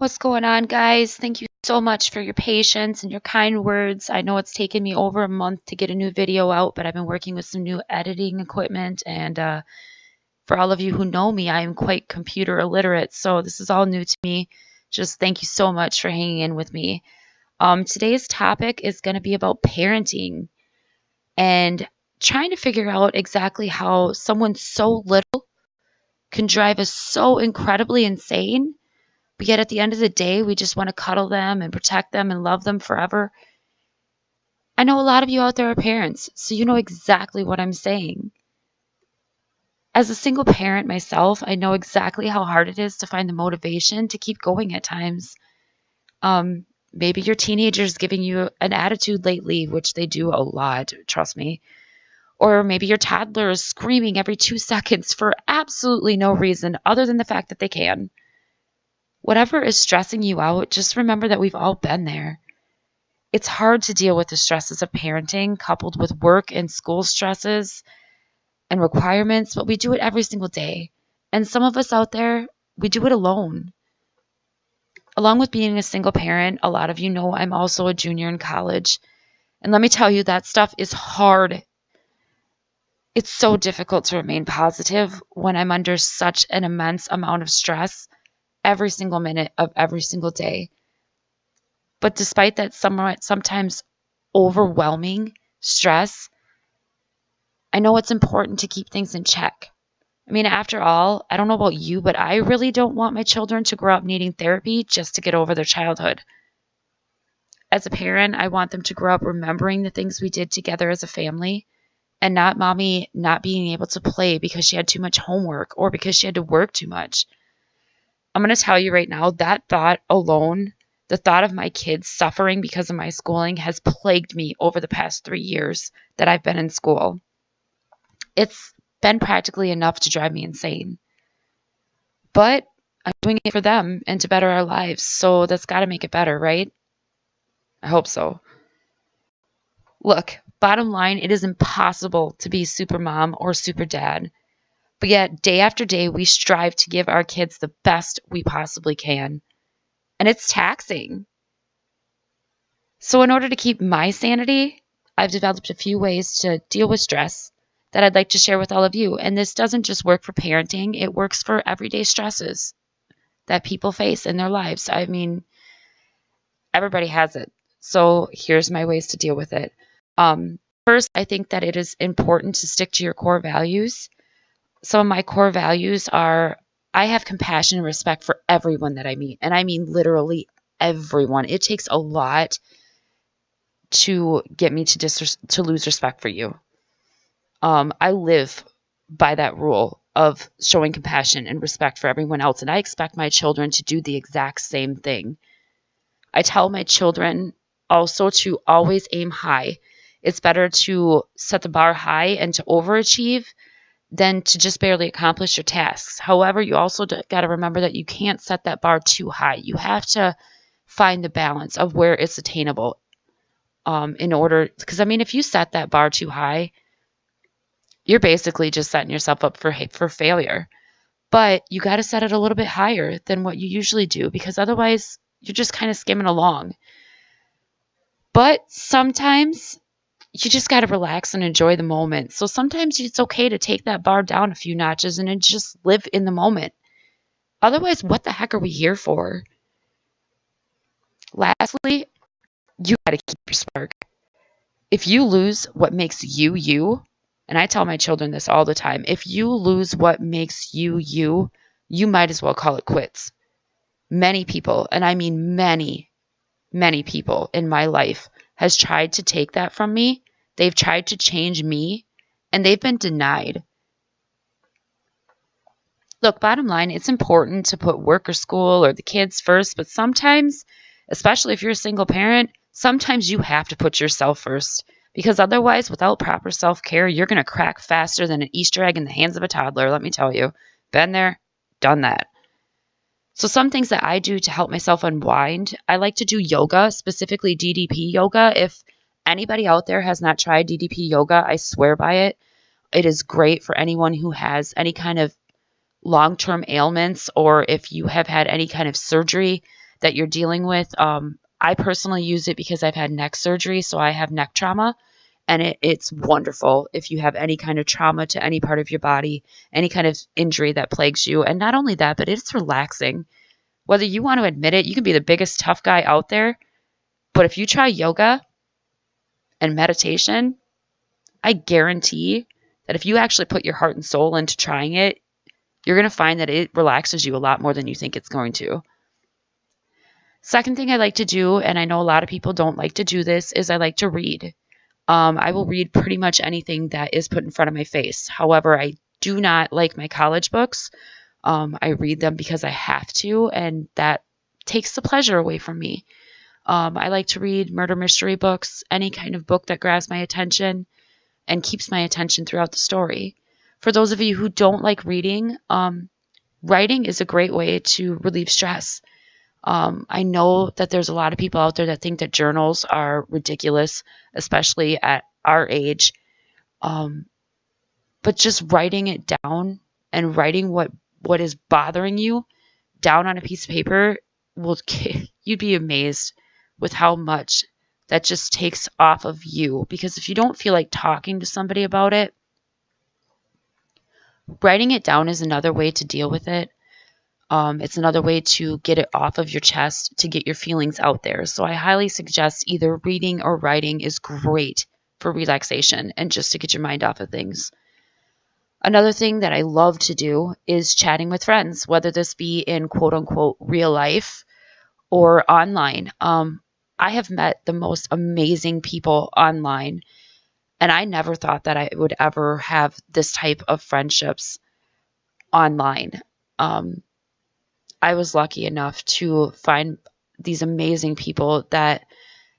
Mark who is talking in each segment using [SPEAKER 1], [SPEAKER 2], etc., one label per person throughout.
[SPEAKER 1] What's going on, guys? Thank you so much for your patience and your kind words. I know it's taken me over a month to get a new video out, but I've been working with some new editing equipment. And for all of you who know me, I am quite computer illiterate, so this is all new to me. Just thank you so much for hanging in with me. Today's topic is going to be about parenting and trying to figure out exactly how someone so little can drive us so incredibly insane. But yet at the end of the day, we just want to cuddle them and protect them and love them forever. I know a lot of you out there are parents, so you know exactly what I'm saying. As a single parent myself, I know exactly how hard it is to find the motivation to keep going at times. Maybe your teenager's giving you an attitude lately, which they do a lot, trust me. Or maybe your toddler is screaming every 2 seconds for absolutely no reason other than the fact that they can. Whatever is stressing you out, just remember that we've all been there. It's hard to deal with the stresses of parenting coupled with work and school stresses and requirements, but we do it every single day. And some of us out there, we do it alone. Along with being a single parent, a lot of you know I'm also a junior in college. And let me tell you, that stuff is hard. It's so difficult to remain positive when I'm under such an immense amount of stress every single minute of every single day. But despite that sometimes overwhelming stress, I know it's important to keep things in check. I mean, after all, I don't know about you, but I really don't want my children to grow up needing therapy just to get over their childhood. As a parent, I want them to grow up remembering the things we did together as a family and not mommy not being able to play because she had too much homework or because she had to work too much. I'm going to tell you right now, that thought alone, the thought of my kids suffering because of my schooling has plagued me over the past 3 years that I've been in school. It's been practically enough to drive me insane. But I'm doing it for them and to better our lives, so that's got to make it better, right? I hope so. Look, bottom line, it is impossible to be super mom or super dad. But yet, day after day, we strive to give our kids the best we possibly can. And it's taxing. So in order to keep my sanity, I've developed a few ways to deal with stress that I'd like to share with all of you. And this doesn't just work for parenting, it works for everyday stresses that people face in their lives. I mean, everybody has it. So here's my ways to deal with it. First, I think that it is important to stick to your core values. Some of my core values are I have compassion and respect for everyone that I meet. And I mean literally everyone. It takes a lot to get me to lose respect for you. I live by that rule of showing compassion and respect for everyone else. And I expect my children to do the exact same thing. I tell my children also to always aim high. It's better to set the bar high and to overachieve than to just barely accomplish your tasks. However, you also got to remember that you can't set that bar too high. You have to find the balance of where it's attainable in order, because I mean, if you set that bar too high, you're basically just setting yourself up for failure. But you got to set it a little bit higher than what you usually do, because otherwise you're just kind of skimming along. But sometimes you just got to relax and enjoy the moment. So sometimes it's okay to take that bar down a few notches and just live in the moment. Otherwise, what the heck are we here for? Lastly, you got to keep your spark. If you lose what makes you, you, and I tell my children this all the time, if you lose what makes you, you might as well call it quits. Many people, and I mean many, many people in my life has tried to take that from me. They've tried to change me, and they've been denied. Look, bottom line, it's important to put work or school or the kids first, but sometimes, especially if you're a single parent, sometimes you have to put yourself first, because otherwise, without proper self-care, you're going to crack faster than an Easter egg in the hands of a toddler, let me tell you. Been there, done that. So some things that I do to help myself unwind, I like to do yoga, specifically DDP yoga. If anybody out there has not tried DDP yoga, I swear by it. It is great for anyone who has any kind of long-term ailments, or if you have had any kind of surgery that you're dealing with. I personally use it because I've had neck surgery, so I have neck trauma, and it's wonderful if you have any kind of trauma to any part of your body, any kind of injury that plagues you. And not only that, but it's relaxing. Whether you want to admit it, you can be the biggest tough guy out there, but if you try yoga and meditation, I guarantee that if you actually put your heart and soul into trying it, you're going to find that it relaxes you a lot more than you think it's going to. Second thing I like to do, and I know a lot of people don't like to do this, is I like to read. I will read pretty much anything that is put in front of my face. However, I do not like my college books. I read them because I have to, and that takes the pleasure away from me. I like to read murder mystery books, any kind of book that grabs my attention and keeps my attention throughout the story. For those of you who don't like reading, writing is a great way to relieve stress. I know that there's a lot of people out there that think that journals are ridiculous, especially at our age. But just writing it down and writing what is bothering you down on a piece of paper, you'd be amazed with how much that just takes off of you. Because if you don't feel like talking to somebody about it, writing it down is another way to deal with it. It's another way to get it off of your chest, to get your feelings out there. So I highly suggest either reading or writing is great for relaxation and just to get your mind off of things. Another thing that I love to do is chatting with friends, whether this be in quote unquote real life or online. I have met the most amazing people online, and I never thought that I would ever have this type of friendships online. I was lucky enough to find these amazing people that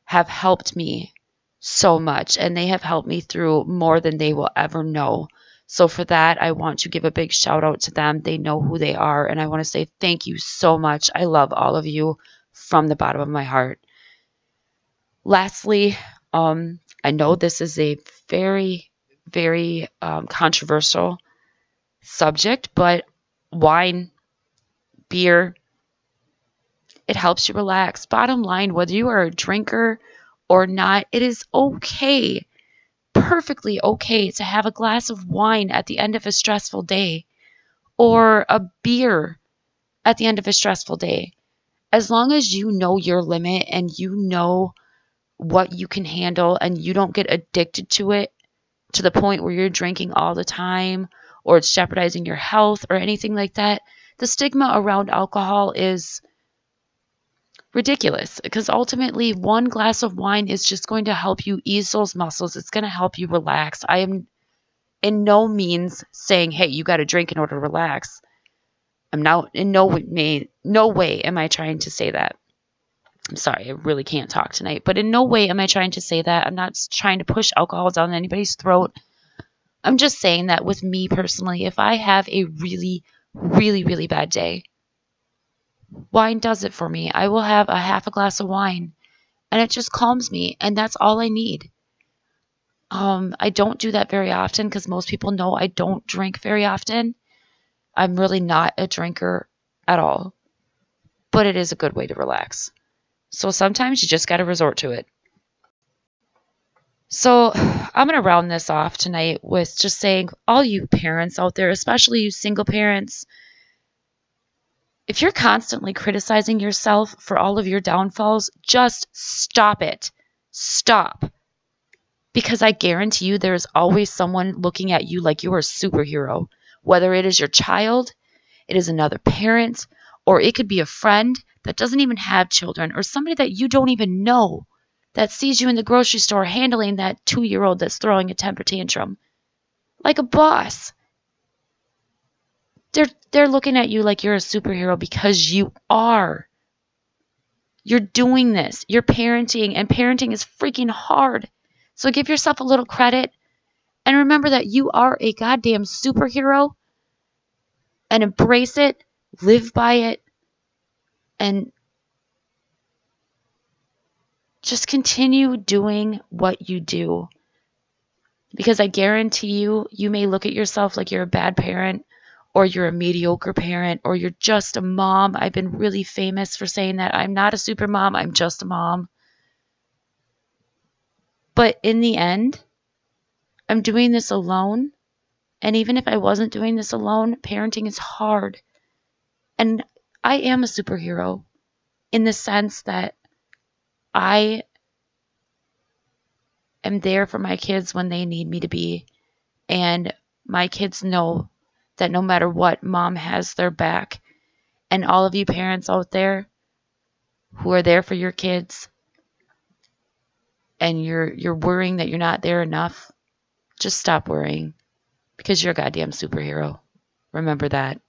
[SPEAKER 1] have helped me so much, and they have helped me through more than they will ever know. So for that, I want to give a big shout out to them. They know who they are, and I want to say thank you so much. I love all of you from the bottom of my heart. Lastly, I know this is a very, very controversial subject, but wine, beer, it helps you relax. Bottom line, whether you are a drinker or not, it is okay, perfectly okay, to have a glass of wine at the end of a stressful day or a beer at the end of a stressful day. As long as you know your limit and you know what you can handle and you don't get addicted to it to the point where you're drinking all the time or it's jeopardizing your health or anything like that. The stigma around alcohol is ridiculous because ultimately one glass of wine is just going to help you ease those muscles. It's going to help you relax. I am in no means saying, hey, you got to drink in order to relax. I'm now in no way am I trying to say that. I'm sorry, I really can't talk tonight, but in no way am I trying to say that. I'm not trying to push alcohol down anybody's throat. I'm just saying that with me personally, if I have a really, really, really bad day, wine does it for me. I will have a half a glass of wine and it just calms me, and that's all I need. I don't do that very often because most people know I don't drink very often. I'm really not a drinker at all, but it is a good way to relax. So sometimes you just got to resort to it. So I'm going to round this off tonight with just saying, all you parents out there, especially you single parents, if you're constantly criticizing yourself for all of your downfalls, just stop it. Stop. Because I guarantee you there is always someone looking at you like you're a superhero. Whether it is your child, it is another parent, or it could be a friend that doesn't even have children, or somebody that you don't even know that sees you in the grocery store handling that 2-year-old that's throwing a temper tantrum. Like a boss. They're looking at you like you're a superhero because you are. You're doing this. You're parenting, and parenting is freaking hard. So give yourself a little credit and remember that you are a goddamn superhero, and embrace it, live by it, and just continue doing what you do. Because I guarantee you, you may look at yourself like you're a bad parent or you're a mediocre parent, or you're just a mom. I've been really famous for saying that. I'm not a super mom, I'm just a mom. But in the end, I'm doing this alone. And even if I wasn't doing this alone, parenting is hard. And I am a superhero in the sense that I am there for my kids when they need me to be. And my kids know that no matter what, mom has their back. And all of you parents out there who are there for your kids and you're worrying that you're not there enough, just stop worrying because you're a goddamn superhero. Remember that.